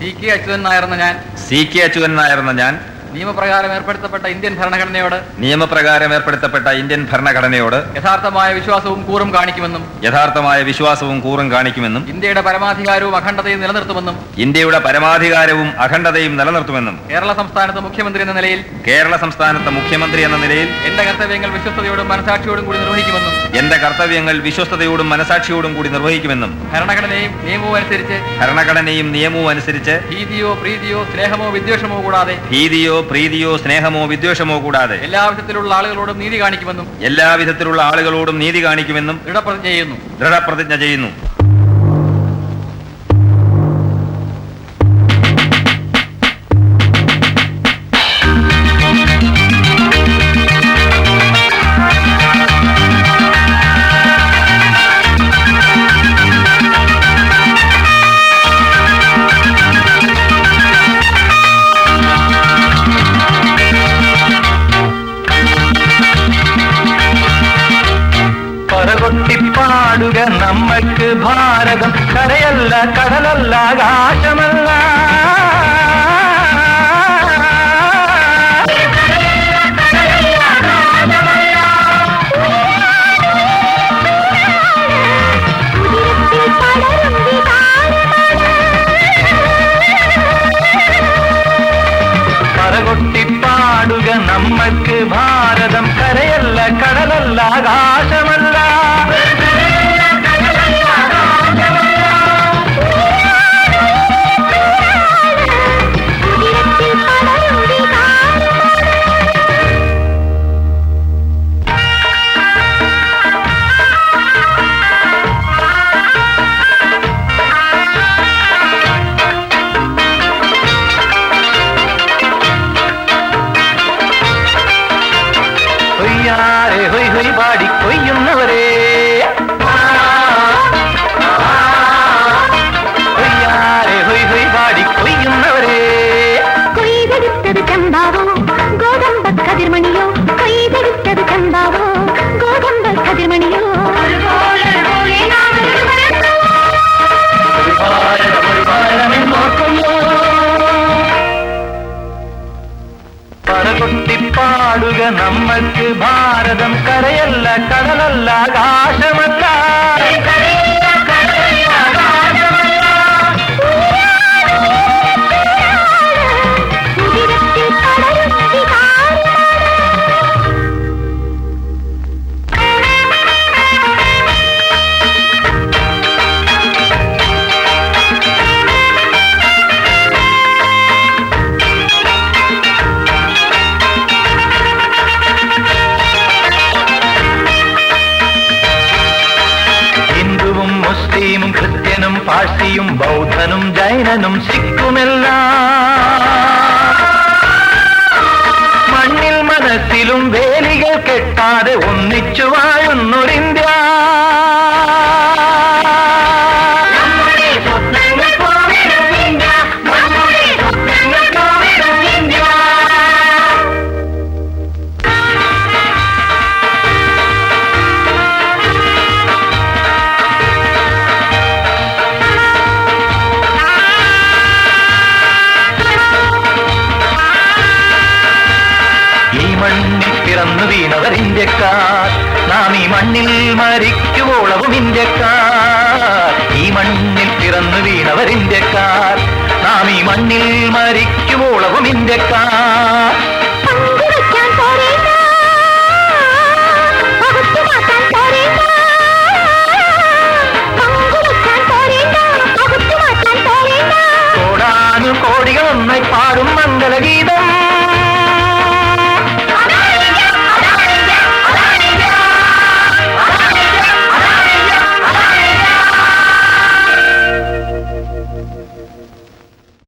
സി.കെ. അച്യുതൻ നായർ എന്ന ഞാൻ നിയമപ്രകാരം ഏർപ്പെടുത്തപ്പെട്ട ഇന്ത്യൻ ഭരണഘടനയോട് യഥാർത്ഥമായ വിശ്വാസവും കൂറും കാണിക്കുമെന്നും ഇന്ത്യയുടെ പരമാധികാരവും അഖണ്ഡതയും നിലനിർത്തുമെന്നും കേരള സംസ്ഥാനത്തെ മുഖ്യമന്ത്രി എന്ന നിലയിൽ എന്റെ കർത്തവ്യങ്ങൾ വിശ്വസ്തയോടും മനസാക്ഷിയോടും കൂടി നിർവഹിക്കുമെന്നും ഭരണഘടനയും നിയമവും അനുസരിച്ച് ഭീതിയോ പ്രീതിയോ സ്നേഹമോ വിദ്വേഷമോ കൂടാതെ എല്ലാവിധത്തിലുള്ള ആളുകളോടും നീതി കാണിക്കുമെന്നും ദൃഢപ്രതിജ്ഞ ചെയ്യുന്നു. പാടുക നമ്മൾക്ക് ഭാരതം കരയല്ല കടലല്ല ആകാശമല്ല. പറകൊട്ടിപ്പാടുക നമ്മൾക്ക് ഭാരതം കരയല്ല കടലല്ല ആകാശമല്ല. ഹൊയ് ഹൊയ് പാടി കൊയ്യുന്നവരെ ഹൊയ് ഹൊയ് പാടി കൊയ്യുന്നവരെ കൊയ്തെടുത്തത് ചമ്പാവോ ഗോതമ്പ കതിർമണിയോ കൊയ്തെടുത്തത് ചമ്പാവോ ഗോതമ്പ കതിർമണിയോ പറകൊട്ടിപ്പാടുക നമ്മൾക്ക് ഭാരതം കരയല്ല കടലല്ല ആകാശമല്ല. മുസ്ലിമും ക്രിസ്ത്യനും പാഴ്സിയും ബൗദ്ധനും ജൈനനും സിഖുമെല്ലാം മണ്ണിൽ മനസ്സിലും വേലികൾ കെട്ടാതെ ഒന്നിച്ചു വാഴുന്നൊരിന്ത്യ. പിറന്നു വീണവർ ഇന്ത്യക്കാർ, നാം ഈ മണ്ണിൽ മരിക്കുവോളവും ഇന്ത്യക്കാർ. ഈ മണ്ണിൽ പിറന്നു വീണവർ ഇന്ത്യക്കാർ, നാം ഈ മണ്ണിൽ മരിക്കുവോളവും ഇന്ത്യക്കാർ.